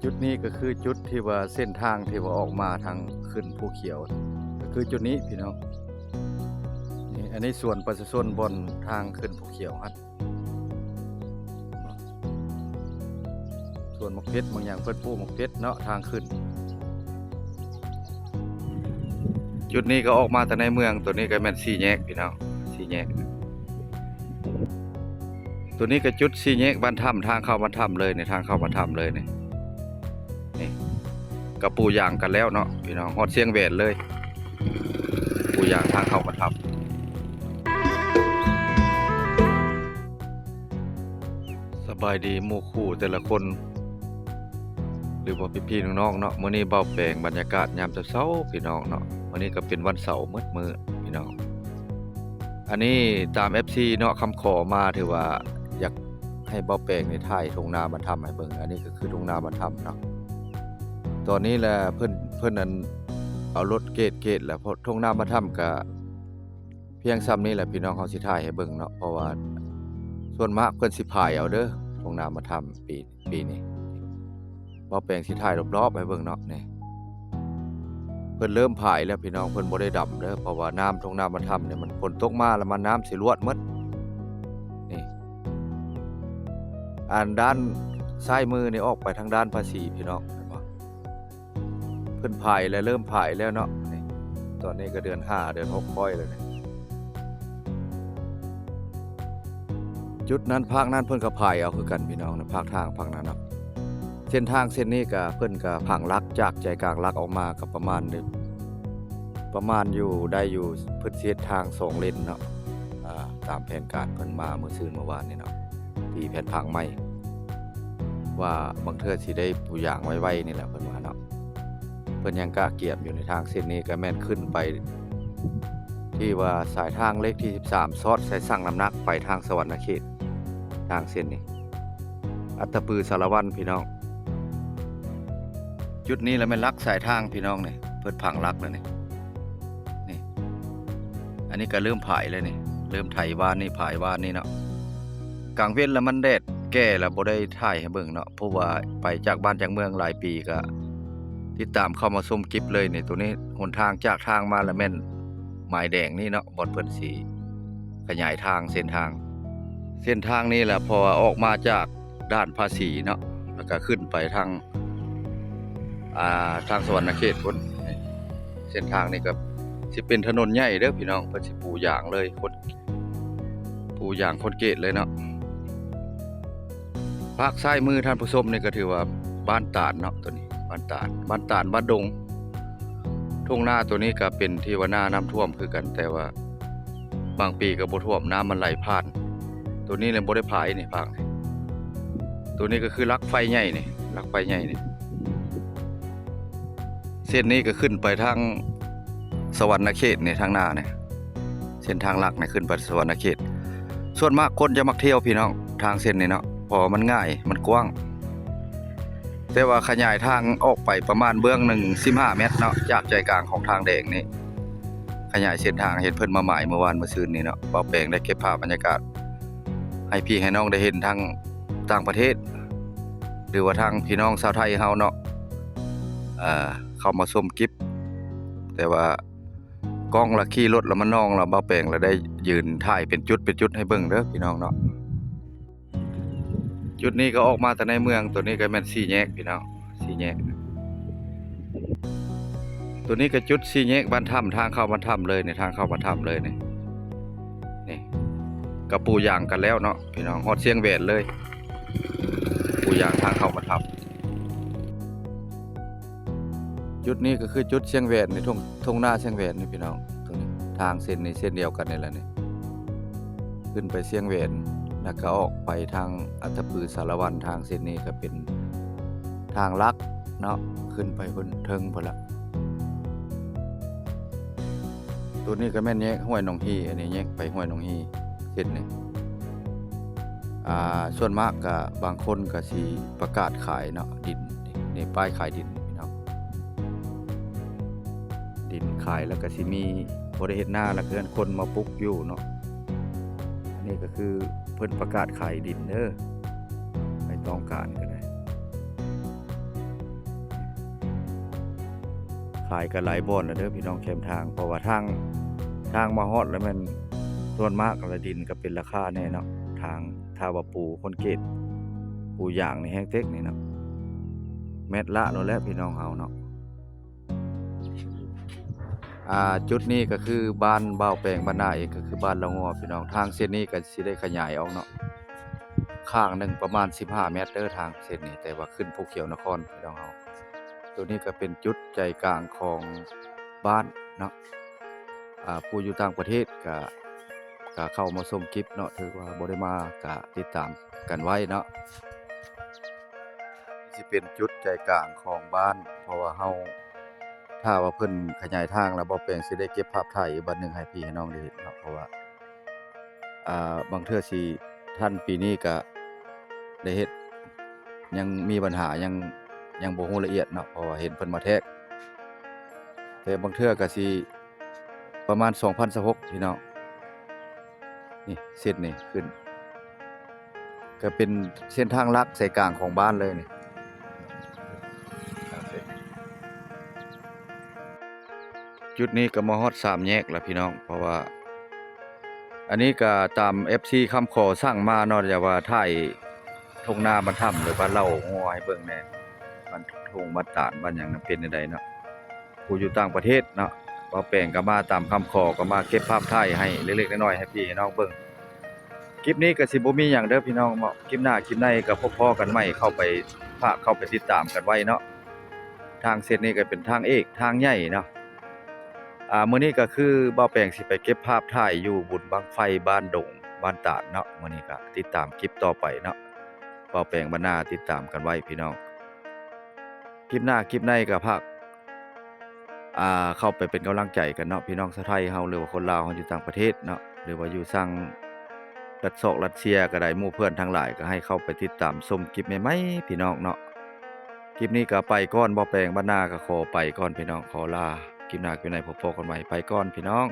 จุดนี้ก็คือจุดที่ว่าเส้นทางที่ว่าออกมาทางขึ้นภูเขียวก็คือจุดนี้พี่น้องนี่อันนี้ส่วนประชาชนบนทางขึ้นภูเขียวครับส่วนหมกเพชรบางอย่างเพิ่นปลูกหมกเพชรเนาะทางขึ้นจุดนี้ก็ออกมาแต่ในเมืองตัวนี้ก็แม่นสี่แยกพี่น้องสี่แยกตัวนี้ก็จุดสี่แยกบ้านถ้ำทางเข้าบ้านถ้ำเลยในทางเข้าบ้านถ้ำเลยนี่กระปูย่างกันแล้วเนาะพี่น้องฮอดเสียงแหวนเลยปูย่างทางเข้าบ้านถ้ำสบายดีหมู่คู่แต่ละคนหรือว่าพี่ๆน้องๆเนาะมื้อนี้เบาแปลงบรรยากาศยามเช้าๆพี่น้องเนาะมื้อนี้ก็เป็นวันเสาร์มื้อพี่น้องอันนี้ตาม FC เนาะคำขอมาถือว่าอยากให้เบาแปลงในถ่ายทุ่งนามาทำให้เบิ่งอันนี้ก็คือทุ่งนามาทำเนาะตอนนี้แหละเพิ่นนั้นเอารถเกตแล้วเพราะทุ่งนามาทำก็เพียงซ้ำนี้แหละพี่น้องเขาสิถ่ายให้เบิ่งเนาะเพราะว่าส่วนมากเพิ่นสิพายเอาเด้อทุ่งนามาทำปีนี้เบาแปลงสิถ่ายรอบๆให้เบิ่งเนาะนี่เพิ่นเริ่มพายแล้วพี่น้องเพิ่นบ่ได้ดำเด้อเพราะว่าน้ำทุ่งนามาทำเนี่ยมันฝนตกมาแล้วมันน้ำสิรวดหมดนี่อันด้านซ้ายมือนี่ออกไปทางด้านภาษีพี่น้องเพิ่นพายแล้วเริ่มพายแล้วเนาะนี่ตอนนี้ก็เดือน5เดือน6ค่อยแล้วนี่จุดนั้นภาคนั้นเพิ่นก็พายเอาคือกันพี่น้องนะภาคทางภาคนั้นเนาะเส้นทางเส้นนี้ก็เพิ่นก็ผังลักจากใจกลางลักออกมาก็ประมาณอยู่ได้อยู่เพิ่นเฮ็ดทาง2เลนเนาะตามแผนการเพิ่นมาเมื่อวานนี้เนาะที่แผนผังใหม่ว่าบางเทื่อสิได้ปูอย่างไว้นี่แหละเพิ่นว่าเนาะเพิ่นยังกะเกียบอยู่ในทางเส้นนี้ก็แม่นขึ้นไปที่ว่าสายทางเลขที่13ซอดใส่สั่งน้ำหนักไปทางสวรรณเขตทางเส้นนี้อัตตปือสารวัตรพี่น้องจุดนี้แล้วแม่นลักสายทางพี่น้องนี่เพิ่นผังลักแล้วนี่อันนี้ก็เริ่มผายแล้วนี่เริ่มไถวานนี่ผายวานนี่เนาะกลางเว้นแล้วมันแดดแก่แล้วบ่ได้ถ่ายให้เบิ่งเนาะเพราะว่าไปจากบ้านจากเมืองหลายปีก็ติดตามเข้ามาชมคลิปเลยนี่ตัวนี้หนทางจากทางมาแล้วแม่นหมายแดงนี่เนาะบ่เพิ่นสิขยายทางเส้นทางนี้แหละพอออกมาจากด้านภาษีเนาะแล้วก็ขึ้นไปทางสวรรณเขตพุ่นเส้นทางนี้ก็สิเป็นถนนใหญ่เด้อพี่น้องเพิ่นสิปูอย่างเลยปูอย่างคอนกรีตเลยเนาะภาคซ้ายมือท่านผู้ชมนี่ก็ถือว่าบ้านตาดเนาะตัวนี้บ้านตาดบ้านดงทุ่งนาตัวนี้ก็เป็นที่ว่าน้ำท่วมคือกันแต่ว่าบางปีก็บ่ท่วมน้ำมันไหลผ่านตัวนี้เลยบ่ได้ผายนี่ภาคนี้ตัวนี้ก็คือลักไฟใหญ่นี่ลักไฟใหญ่นี่เส้นนี้ก็ขึ้นไปทางสวรรณเขตนี่ทางหน้าเนี่ยเส้นทางหลักเนี่ยขึ้นไปสวรรณเขตส่วนมากคนจะมักเที่ยวพี่น้องทางเส้นนี้เนาะพอมันง่ายมันกว้างแต่ว่าขยายทางออกไปประมาณเบื้องหนึ่ง15 เมตรเนาะจากใจกลางของทางแดงนี่ขยายเส้นทางเห็นเพิ่นมาหมายเมื่อวานเมื่อคืนนี้เนาะเบาแปลงได้เก็บภาพบรรยากาศให้พี่ให้น้องได้เห็นทางต่างประเทศหรือว่าทางพี่น้องชาวไทยเฮาเนาะเข้ามาชมคลิปแต่ว่ากล้องละขี่รถแล้วมันน้องเราเบาแปลงแล้วได้ยืนถ่ายเป็นจุดให้เบิ่งเด้อพี่น้องเนาะจุดนี้ก็ออกมาแต่ในเมืองตัวนี้ก็แม่นสี่แยกพี่น้องสี่แยกตัวนี้ก็จุดสี่แยกบ้านถ้ำทางเข้าบ้านถ้ำเลยในทางเข้าบ้านถ้ำเลยนี่กระปูย่างกันแล้วเนาะพี่น้องฮอดเสียงแหวนเลยปูย่างทางเข้าบ้านถ้ำจุดนี้ก็คือจุดเชียงแหวนในทุ่งนาเชียงแหวนนี่พี่น้องตรงนี้ทางเส้นนี้เส้นเดียวกันนี่แหละนี่ขึ้นไปเชียงแหวนแล้วก็ออกไปทางอัตตปือสารวัตรทางเส้นนี้ก็เป็นทางลักเนาะขึ้นไปบนเทิงพุ่นละตัวนี้ก็แม่นแยกห้วยหนองฮีอันนี้แยกไปห้วยหนองฮีเส้นนี้ส่วนมากก็บางคนก็สิประกาศขายเนาะดินนี่ป้ายขายดินขายแล้วก็สิมีบริเฮ็ดหน้าแล้วก็คนมาปลูกอยู่เนาะอันนี้ก็คือเพิ่นประกาศขายดินเด้อใครต้องการก็ได้ ายกันหลายบ่อนแล้วเด้อพี่น้องแคมทางเพราะว่าทางมาฮอดแล้วมันส่วนมากแล้วดินก็เป็นราคาแน่เนาะทางถ้าว่าปูคอนกรีตปูยางนี่แฮงเต็กนี่เนาะเม็ดละโลแล้วพี่น้องเฮาเนาะจุดนี้ก็คือบ้านบ่าวแปลงบ้านนาเองก็คือบ้านละงัวพี่น้องทางเส้นนี้ก็สิได้ขยายออกเนาะข้างหนึงประมาณ15 เมตรเด้อทางเส้นนี้แต่ว่าขึ้นภูเขียวนครพี่น้องเฮาตัวนี้ก็เป็นจุดใจกลางของบ้านเนาะผู้อยู่ต่างประเทศก็เข้ามาชมคลิปเนาะถือว่าบ่ได้มาก็ติดตามกันไว้เนาะนี่สิเป็นจุดใจกลางของบ้านเพราะว่าเฮาถ้าว่าเพิ่นขยายทางแล้วบ่แปลงสิได้เก็บภาพถ่ายอีกบัดหนึงให้พี่ให้น้องได้เห็นเนาะเพราะว่าบางเทื่อสิทันปีนี้ก็ได้เฮ็ดยังมีปัญหายังบ่ฮู้ละเอียดเนาะเพราะว่าเห็นเพิ่นมาแทรกแต่บางเทื่อก็สิประมาณ2026พี่น้องนี่เส้นนี่ขึ้นก็เป็นเส้นทางลักใจกลางของบ้านเลยนี่จุดนี้ก็มาฮอด3แยกแล้วพี่น้องเพราะว่าอันนี้ก็ตาม FC คำขอสร้างมาเนาะอย่าว่าถ่ายทุ่งนาบ้านถ้ำหรือบ้านเล่างัวให้เบิ่งแหน่บ้านทุ่งบ้านตาดบ้านหยังนั้นเป็นจังไดเนาะผู้อยู่ต่างประเทศเนาะบ่แปลงก็มาตามคำขอก็มาเก็บภาพถ่ายให้เล็กๆน้อยๆให้พี่ให้น้องเบิ่งคลิปนี้ก็สิบ่มีหยังเด้อพี่น้องเนาะคลิปหน้าคลิปในก็พอๆกันใหม่เข้าไปติดตามกันไว้เนาะทางเส้นนี้ก็เป็นทางเอกทางใหญ่เนาะมื้อนี้ก็คือบ่าวแปลงสิไปเก็บภาพถ่ายอยู่บุญบั้งไฟบ้านดงบ้านตาดเนาะมื้อนี้ก็ติดตามคลิปต่อไปเนาะบ่าวแปลงบ้านนาติดตามกันไว้พี่น้องคลิปหน้าคลิปในก็พากเข้าไปเป็นกำลังใจกันเนาะพี่น้องชาวไทยเฮาหรือว่าคนลาวเฮาอยู่ต่างประเทศเนาะหรือว่าอยู่ซังรัสเซียก็ได้หมู่เพื่อนทั้งหลายก็ให้เข้าไปติดตามชมคลิปใหม่ๆพี่น้องเนาะคลิปนี้ก็ไปก่อนบ่าวแปลงบ้านนาก็ขอไปก่อนพี่น้องขอลาคลิปหน้าคลิปในพบกันใหม่ไปก่อนพี่น้อง